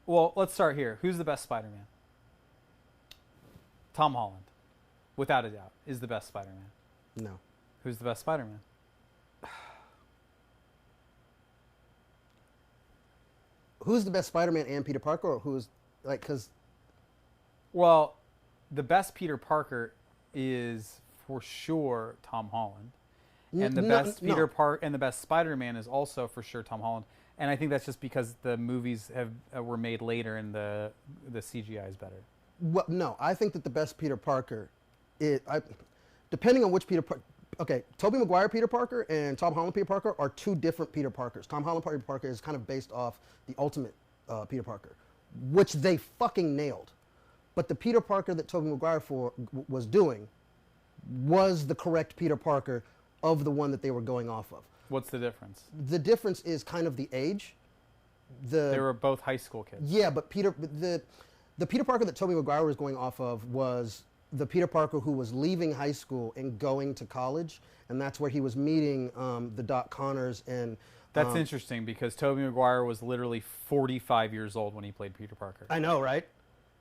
Well, let's start here. Who's the best Spider-Man? Tom Holland, without a doubt, is the best Spider-Man. No. Who's the best Spider-Man? Who's the best Spider-Man and Peter Parker, or who's like because Well, the best Peter Parker is for sure Tom Holland, and the best Peter Park and the best Spider-Man is also for sure Tom Holland. And I think that's just because the movies were made later and the CGI is better. Well, no, I think that the best Peter Parker, depending on which Peter Parker. Okay, Toby Maguire Peter Parker and Tom Holland Peter Parker are two different Peter Parkers. Tom Holland Peter Parker is kind of based off the Ultimate Peter Parker, which they fucking nailed. But the Peter Parker that Toby Maguire was doing was the correct Peter Parker of the one that they were going off of. What's the difference? The difference is kind of the age. They were both high school kids. Yeah, but the Peter Parker that Toby Maguire was going off of was the Peter Parker who was leaving high school and going to college, and that's where he was meeting the Doc Connors and. That's interesting because Tobey Maguire was literally 45 years old when he played Peter Parker. I know, right?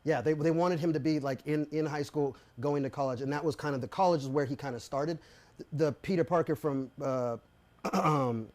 Yeah, they wanted him to be like in high school going to college, and that was kind of the college is where he kind of started. The Peter Parker from Holland,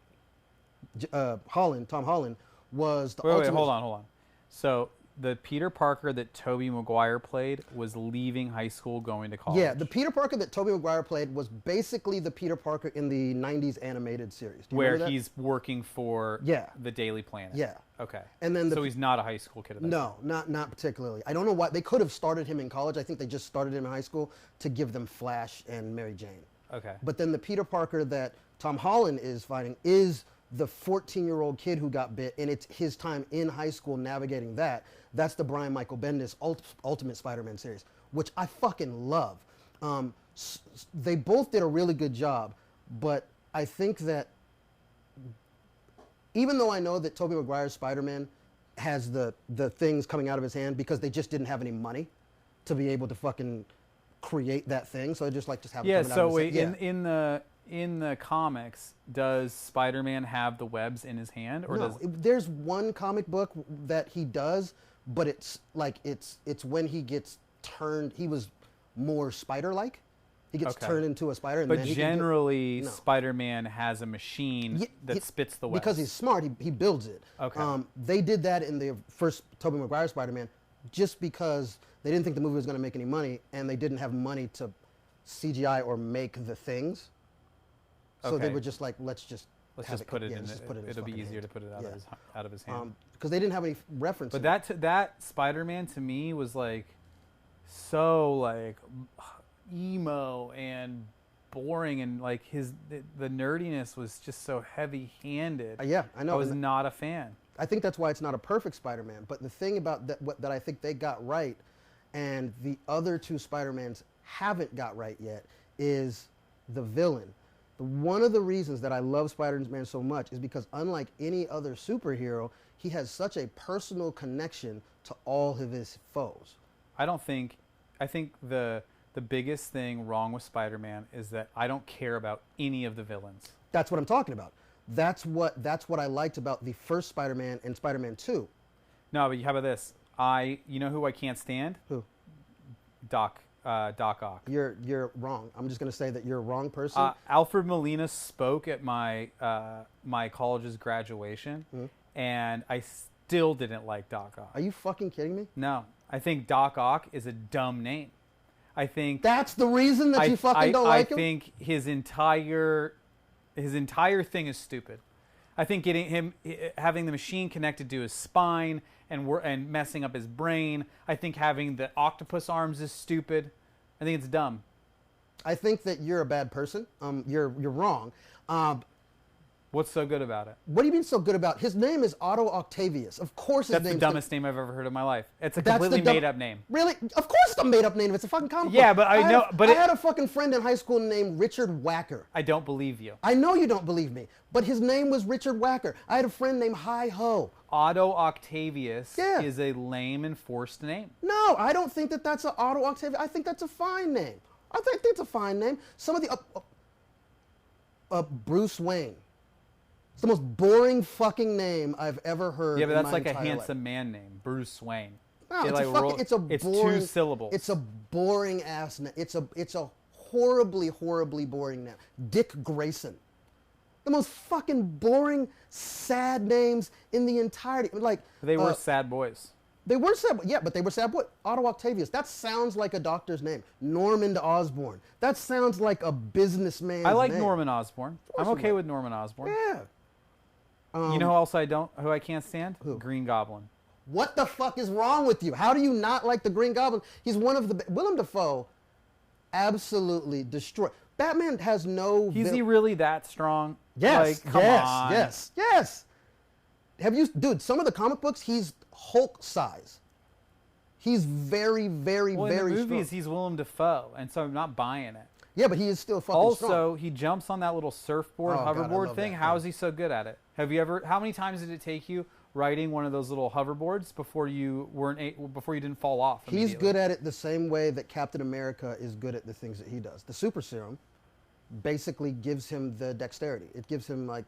Tom Holland, was the ultimate. Wait, hold on. So the Peter Parker that Tobey Maguire played was leaving high school going to college. Yeah, the Peter Parker that Tobey Maguire played was basically the Peter Parker in the 90s animated series. Do you where remember that? he's working for the Daily Planet. Yeah. Okay. And then so he's not a high school kid at that No, not particularly. I don't know why. They could have started him in college. I think they just started him in high school to give them Flash and Mary Jane. Okay. But then the Peter Parker that Tom Holland is fighting is the 14-year-old kid who got bit, and it's his time in high school navigating that. That's the Brian Michael Bendis Ultimate Spider-Man series, which I fucking love. They both did a really good job, but I think that even though I know that Tobey Maguire's Spider-Man has the things coming out of his hand because they just didn't have any money to be able to fucking create that thing, so they just have it coming out of his hand. In the comics, does Spider-Man have the webs in his hand, or no? There's one comic book that he does, but it's when he gets turned. He was more spider-like. He gets turned into a spider. And but then generally, Spider-Man has a machine that spits the webs. Because he's smart, he builds it. Okay. They did that in the first Tobey Maguire Spider-Man just because they didn't think the movie was going to make any money, and they didn't have money to CGI or make the things. So they were just like, let's just put it in. It'll be easier hand. to put it out of his hand. Because they didn't have any reference. But that Spider-Man to me was so emo and boring, and the nerdiness was just so heavy-handed. Yeah, I know. I was not a fan. I think that's why it's not a perfect Spider-Man. But the thing about that I think they got right, and the other two Spider-Mans haven't got right yet, is the villain. One of the reasons that I love Spider-Man so much is because unlike any other superhero, he has such a personal connection to all of his foes. I think the biggest thing wrong with Spider-Man is that I don't care about any of the villains. That's what I'm talking about. That's what I liked about the first Spider-Man and Spider-Man 2. No, but how about this? You know who I can't stand? Who? Doc Ock. You're wrong. I'm just going to say that you're a wrong person. Alfred Molina spoke at my college's graduation, and I still didn't like Doc Ock. Are you fucking kidding me? No, I think Doc Ock is a dumb name. I think that's the reason that you fucking don't like him. I think his entire thing is stupid. I think having the machine connected to his spine and messing up his brain. I think having the octopus arms is stupid. I think it's dumb. I think that you're a bad person. You're wrong. What's so good about it? What do you mean so good about it? His name is Otto Octavius. Of course his name's the dumbest name I've ever heard in my life. It's a completely made-up name. Really? Of course it's a made-up name. It's a fucking comic book. Yeah, but I know. I had a fucking friend in high school named Richard Wacker. I don't believe you. I know you don't believe me, but his name was Richard Wacker. I had a friend named Hi-Ho. Otto Octavius is a lame and forced name. No, I don't think that that's an Otto Octavius. I think that's a fine name. I think it's a fine name. Some of the... Bruce Wayne. It's the most boring fucking name I've ever heard. Yeah, but in that's my like a entire handsome life. man name, Bruce Wayne. No, It it's, like it's a it's boring, 2 syllables. It's a boring ass name. It's a horribly boring name. Dick Grayson. The most fucking boring, sad names in the entirety. Like They were sad boys. They were sad, yeah, but they were sad boy. Otto Octavius. That sounds like a doctor's name. Normand Osborn. That sounds like a businessman's I like name. Norman Osborn. I'm okay with Norman Osborn. Yeah. You know who I can't stand? Who? Green Goblin. What the fuck is wrong with you? How do you not like the Green Goblin? He's one of the Willem Dafoe. Absolutely destroyed. Batman has no. Is he really that strong? Yes. Like, come on. Yes. Have you, dude? Some of the comic books, he's Hulk size. He's very Well, in the movies, strong. he's Willem Dafoe, and so I'm not buying it. Yeah, but he is still fucking Also, strong. he jumps on that little surfboard, Oh, God, I hoverboard love thing. that How thing. is he so good at it? Have you ever? How many times did it take you riding one of those little hoverboards before you didn't fall off? He's good at it the same way that Captain America is good at the things that he does. The super serum basically gives him the dexterity. It gives him like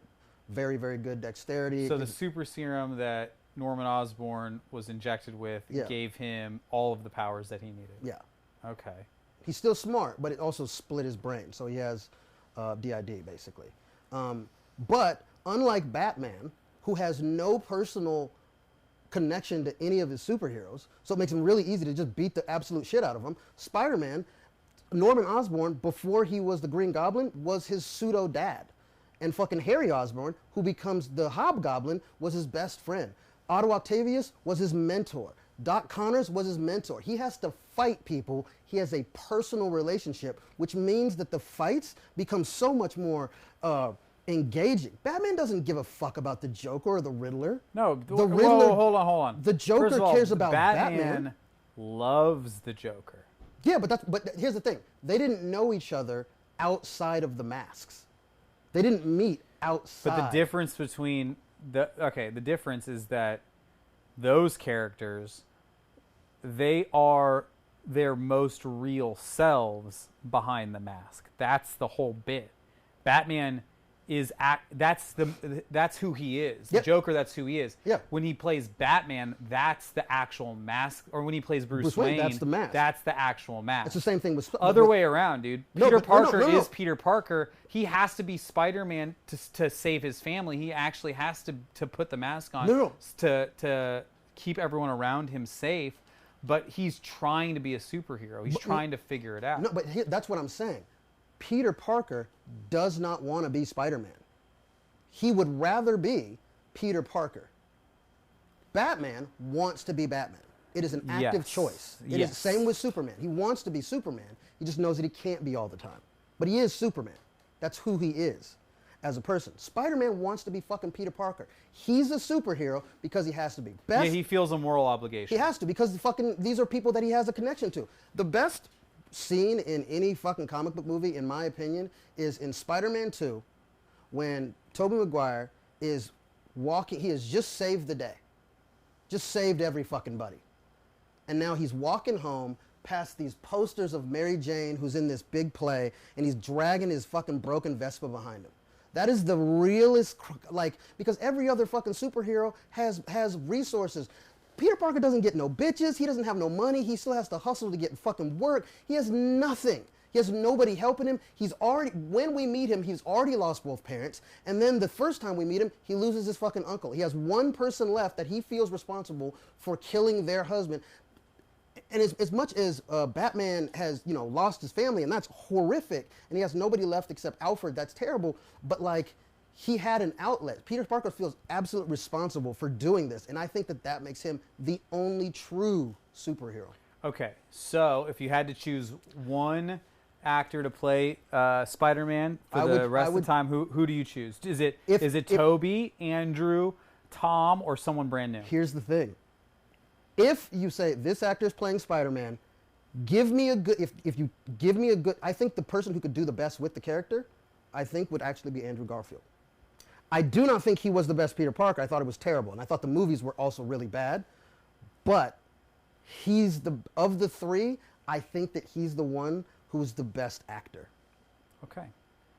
very good dexterity. So the super serum that Norman Osborn was injected with Yeah. gave him all of the powers that he needed. Yeah. Okay. He's still smart, but it also split his brain. So he has DID, basically. But unlike Batman, who has no personal connection to any of his superheroes, so it makes him really easy to just beat the absolute shit out of them, Spider-Man, Norman Osborn, before he was the Green Goblin, was his pseudo-dad. And fucking Harry Osborn, who becomes the Hobgoblin, was his best friend. Otto Octavius was his mentor. Doc Connors was his mentor. He has to fight people. He has a personal relationship, which means that the fights become so much more engaging. Batman doesn't give a fuck about the Joker or the Riddler. No, the Riddler. Hold on. The Joker First of all, cares about Batman. Loves the Joker. Yeah, but here's the thing. They didn't know each other outside of the masks. They didn't meet outside. But the difference between the difference is that those characters, they are their most real selves behind the mask. That's the whole bit. Batman is that's who he is. The Yep. Joker, that's who he is. Yeah. When he plays Batman, that's the actual mask. Or when he plays Bruce Wayne, that's the mask. That's the actual mask. It's the same thing with Other way around, dude. No, Peter but- no, no, Parker no, no. is Peter Parker. He has to be Spider-Man to save his family. He actually has to put the mask on No. to keep everyone around him safe. But he's trying to be a superhero. He's trying to figure it out. No, but that's what I'm saying. Peter Parker does not want to be Spider-Man. He would rather be Peter Parker. Batman wants to be Batman. It is an active Yes. choice. It is Yes. the same with Superman. He wants to be Superman. He just knows that he can't be all the time. But he is Superman. That's who he is as a person. Spider-Man wants to be fucking Peter Parker. He's a superhero because he has to be. Yeah, he feels a moral obligation. He has to because these are people that he has a connection to. The best scene in any fucking comic book movie, in my opinion, is in Spider-Man 2 when Toby Maguire is walking. He has just saved the day. Just saved every fucking buddy. And now he's walking home past these posters of Mary Jane, who's in this big play, and he's dragging his fucking broken Vespa behind him. That is the realest, because every other fucking superhero has resources. Peter Parker doesn't get no bitches. He doesn't have no money. He still has to hustle to get fucking work. He has nothing. He has nobody helping him. When we meet him, he's already lost both parents. And then the first time we meet him, he loses his fucking uncle. He has one person left that he feels responsible for killing their husband. And as much as Batman has, lost his family, and that's horrific, and he has nobody left except Alfred, that's terrible, but he had an outlet. Peter Parker feels absolutely responsible for doing this, and I think that makes him the only true superhero. Okay, so if you had to choose one actor to play Spider-Man for the rest of the time, who do you choose? Is it Toby, Andrew, Tom, or someone brand new? Here's the thing. If you say this actor is playing Spider-Man, give me a good. If you give me a good, I think the person who could do the best with the character, I think would actually be Andrew Garfield. I do not think he was the best Peter Parker. I thought it was terrible, and I thought the movies were also really bad. But of the three, I think that he's the one who's the best actor. Okay.